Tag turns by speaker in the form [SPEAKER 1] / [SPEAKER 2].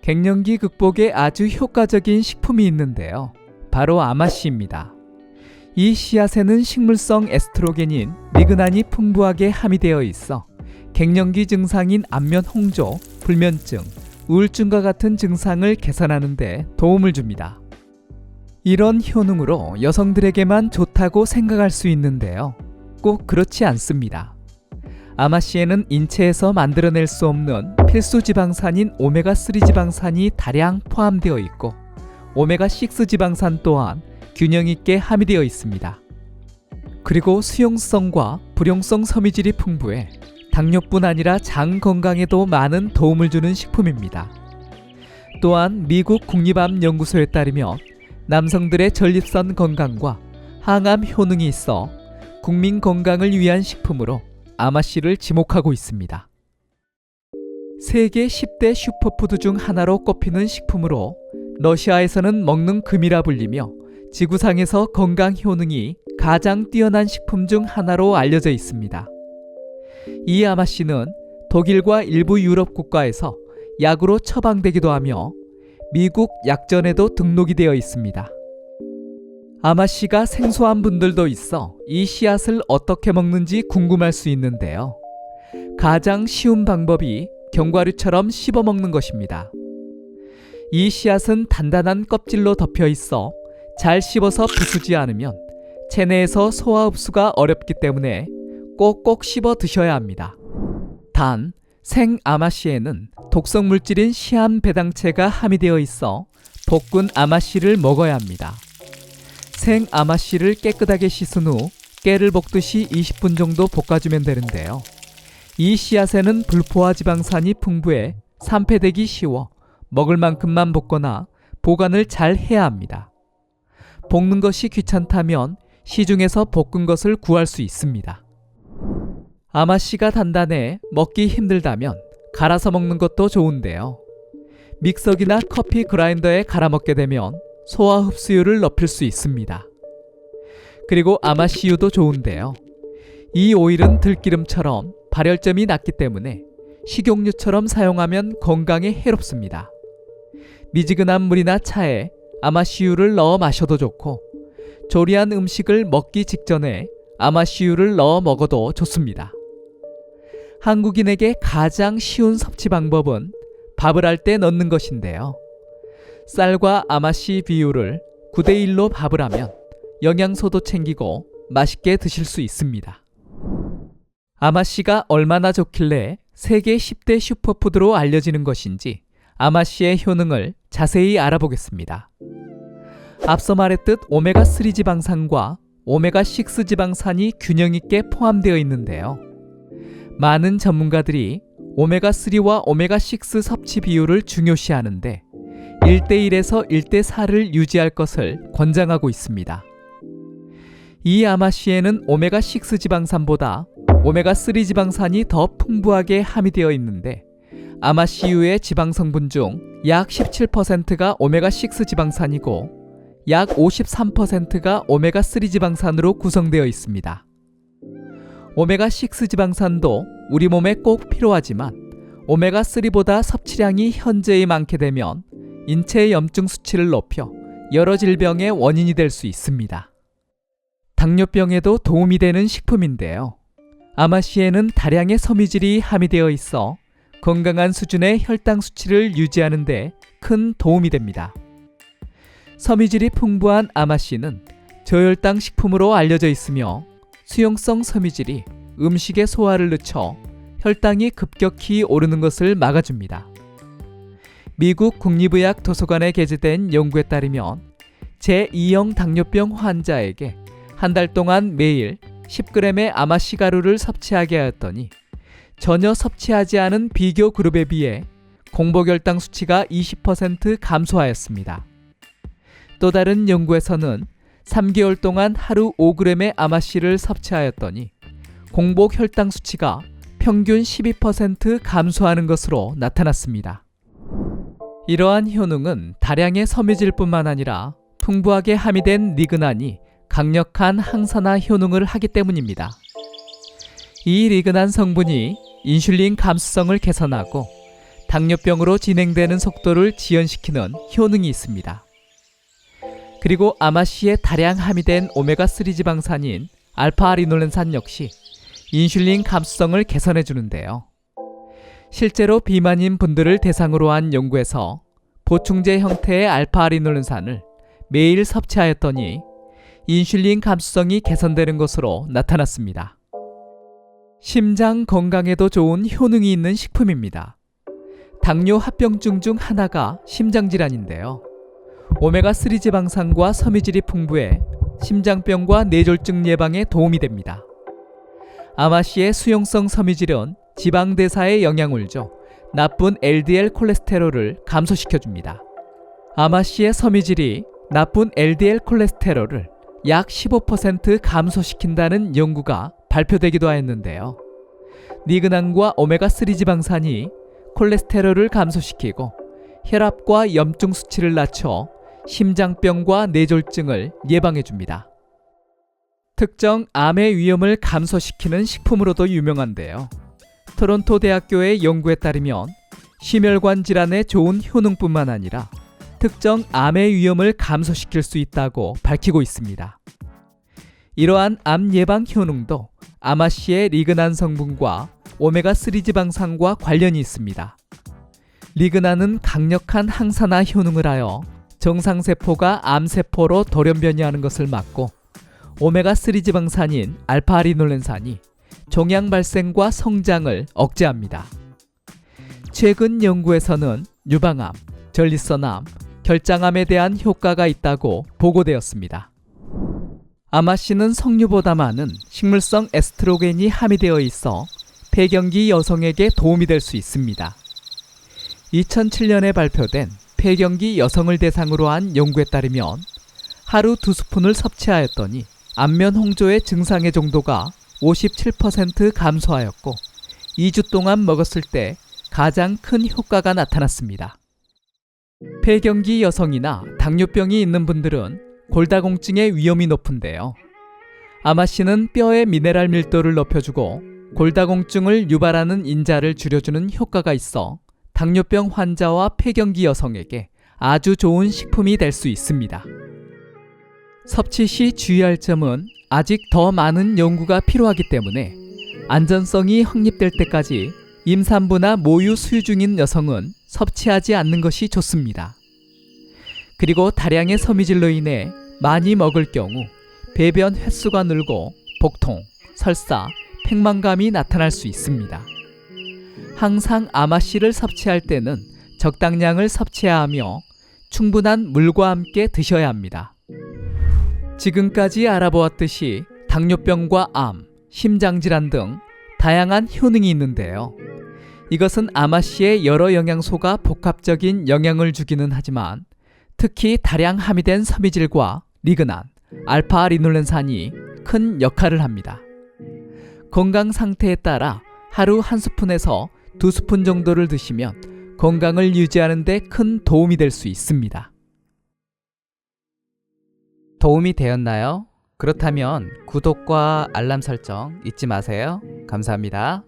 [SPEAKER 1] 갱년기 극복에 아주 효과적인 식품이 있는데요. 바로 아마씨입니다. 이 씨앗에는 식물성 에스트로겐인 리그난이 풍부하게 함유되어 있어 갱년기 증상인 안면 홍조, 불면증, 우울증과 같은 증상을 개선하는 데 도움을 줍니다. 이런 효능으로 여성들에게만 좋다고 생각할 수 있는데요. 꼭 그렇지 않습니다. 아마씨에는 인체에서 만들어낼 수 없는 필수 지방산인 오메가3 지방산이 다량 포함되어 있고 오메가6 지방산 또한 균형 있게 함유되어 있습니다. 그리고 수용성과 불용성 섬유질이 풍부해 당뇨뿐 아니라 장 건강에도 많은 도움을 주는 식품입니다. 또한 미국 국립암연구소에 따르면 남성들의 전립선 건강과 항암 효능이 있어 국민 건강을 위한 식품으로 아마씨를 지목하고 있습니다. 세계 10대 슈퍼푸드 중 하나로 꼽히는 식품으로 러시아에서는 먹는 금이라 불리며 지구상에서 건강 효능이 가장 뛰어난 식품 중 하나로 알려져 있습니다. 이 아마씨는 독일과 일부 유럽 국가에서 약으로 처방되기도 하며 미국 약전에도 등록이 되어 있습니다. 아마씨가 생소한 분들도 있어 이 씨앗을 어떻게 먹는지 궁금할 수 있는데요. 가장 쉬운 방법이 견과류처럼 씹어 먹는 것입니다. 이 씨앗은 단단한 껍질로 덮여 있어 잘 씹어서 부수지 않으면 체내에서 소화 흡수가 어렵기 때문에 꼭꼭 씹어 드셔야 합니다. 단, 생 아마씨에는 독성 물질인 시암 배당체가 함유되어 있어 볶은 아마씨를 먹어야 합니다. 생 아마씨를 깨끗하게 씻은 후 깨를 볶듯이 20분 정도 볶아주면 되는데요. 이 씨앗에는 불포화 지방산이 풍부해 산패되기 쉬워 먹을 만큼만 볶거나 보관을 잘 해야 합니다. 볶는 것이 귀찮다면 시중에서 볶은 것을 구할 수 있습니다. 아마씨가 단단해 먹기 힘들다면 갈아서 먹는 것도 좋은데요. 믹서기나 커피 그라인더에 갈아 먹게 되면 소화 흡수율을 높일 수 있습니다. 그리고 아마씨유도 좋은데요. 이 오일은 들기름처럼 발열점이 낮기 때문에 식용유처럼 사용하면 건강에 해롭습니다. 미지근한 물이나 차에 아마씨유를 넣어 마셔도 좋고 조리한 음식을 먹기 직전에 아마씨유를 넣어 먹어도 좋습니다. 한국인에게 가장 쉬운 섭취 방법은 밥을 할 때 넣는 것인데요. 쌀과 아마씨 비율을 9대1로 밥을 하면 영양소도 챙기고 맛있게 드실 수 있습니다. 아마씨가 얼마나 좋길래 세계 10대 슈퍼푸드로 알려지는 것인지 아마씨의 효능을 자세히 알아보겠습니다. 앞서 말했듯 오메가3 지방산과 오메가6 지방산이 균형 있게 포함되어 있는데요. 많은 전문가들이 오메가3와 오메가6 섭취 비율을 중요시하는데 1대1에서 1대4를 유지할 것을 권장하고 있습니다. 이 아마씨에는 오메가6 지방산보다 오메가3 지방산이 더 풍부하게 함유되어 있는데 아마씨유의 지방 성분 중 약 17%가 오메가6 지방산이고 약 53%가 오메가3 지방산으로 구성되어 있습니다. 오메가6 지방산도 우리 몸에 꼭 필요하지만 오메가3보다 섭취량이 현저히 많게 되면 인체 염증 수치를 높여 여러 질병의 원인이 될 수 있습니다. 당뇨병에도 도움이 되는 식품인데요. 아마씨에는 다량의 섬유질이 함유되어 있어 건강한 수준의 혈당 수치를 유지하는 데 큰 도움이 됩니다. 섬유질이 풍부한 아마씨는 저혈당 식품으로 알려져 있으며 수용성 섬유질이 음식의 소화를 늦춰 혈당이 급격히 오르는 것을 막아줍니다. 미국 국립의학 도서관에 게재된 연구에 따르면 제2형 당뇨병 환자에게 한 달 동안 매일 10g의 아마씨 가루를 섭취하게 하였더니 전혀 섭취하지 않은 비교 그룹에 비해 공복혈당 수치가 20% 감소하였습니다. 또 다른 연구에서는 3개월 동안 하루 5g의 아마씨를 섭취하였더니 공복 혈당 수치가 평균 12% 감소하는 것으로 나타났습니다. 이러한 효능은 다량의 섬유질뿐만 아니라 풍부하게 함유된 리그난이 강력한 항산화 효능을 하기 때문입니다. 이 리그난 성분이 인슐린 감수성을 개선하고 당뇨병으로 진행되는 속도를 지연시키는 효능이 있습니다. 그리고 아마씨에 다량 함유된 오메가3 지방산인 알파리놀렌산 역시 인슐린 감수성을 개선해 주는데요. 실제로 비만인 분들을 대상으로 한 연구에서 보충제 형태의 알파리놀렌산을 매일 섭취하였더니 인슐린 감수성이 개선되는 것으로 나타났습니다. 심장 건강에도 좋은 효능이 있는 식품입니다. 당뇨 합병증 중 하나가 심장질환인데요. 오메가3 지방산과 섬유질이 풍부해 심장병과 뇌졸중 예방에 도움이 됩니다. 아마씨의 수용성 섬유질은 지방대사에 영향을 줘 나쁜 LDL 콜레스테롤을 감소시켜줍니다. 아마씨의 섬유질이 나쁜 LDL 콜레스테롤을 약 15% 감소시킨다는 연구가 발표되기도 하였는데요. 리그난과 오메가3 지방산이 콜레스테롤을 감소시키고 혈압과 염증 수치를 낮춰 심장병과 뇌졸중을 예방해줍니다. 특정 암의 위험을 감소시키는 식품으로도 유명한데요. 토론토 대학교의 연구에 따르면 심혈관 질환에 좋은 효능뿐만 아니라 특정 암의 위험을 감소시킬 수 있다고 밝히고 있습니다. 이러한 암 예방 효능도 아마씨의 리그난 성분과 오메가3 지방산과 관련이 있습니다. 리그난은 강력한 항산화 효능을 하여 정상세포가 암세포로 돌연변이하는 것을 막고 오메가3 지방산인 알파리놀렌산이 종양 발생과 성장을 억제합니다. 최근 연구에서는 유방암, 전립선암, 결장암에 대한 효과가 있다고 보고되었습니다. 아마씨는 석류보다 많은 식물성 에스트로겐이 함유되어 있어 폐경기 여성에게 도움이 될 수 있습니다. 2007년에 발표된 폐경기 여성을 대상으로 한 연구에 따르면 하루 2스푼을 섭취하였더니 안면 홍조의 증상의 정도가 57% 감소하였고 2주 동안 먹었을 때 가장 큰 효과가 나타났습니다. 폐경기 여성이나 당뇨병이 있는 분들은 골다공증의 위험이 높은데요. 아마씨는 뼈의 미네랄 밀도를 높여주고 골다공증을 유발하는 인자를 줄여주는 효과가 있어 당뇨병 환자와 폐경기 여성에게 아주 좋은 식품이 될 수 있습니다. 섭취 시 주의할 점은 아직 더 많은 연구가 필요하기 때문에 안전성이 확립될 때까지 임산부나 모유 수유 중인 여성은 섭취하지 않는 것이 좋습니다. 그리고 다량의 섬유질로 인해 많이 먹을 경우 배변 횟수가 늘고 복통, 설사, 팽만감이 나타날 수 있습니다. 항상 아마씨를 섭취할 때는 적당량을 섭취해야 하며 충분한 물과 함께 드셔야 합니다. 지금까지 알아보았듯이 당뇨병과 암, 심장질환 등 다양한 효능이 있는데요. 이것은 아마씨의 여러 영양소가 복합적인 영향을 주기는 하지만 특히 다량 함유된 섬유질과 리그난, 알파리놀렌산이 큰 역할을 합니다. 건강 상태에 따라 하루 1스푼에서 2스푼 정도를 드시면 건강을 유지하는 데 큰 도움이 될 수 있습니다. 도움이 되었나요? 그렇다면 구독과 알람 설정 잊지 마세요. 감사합니다.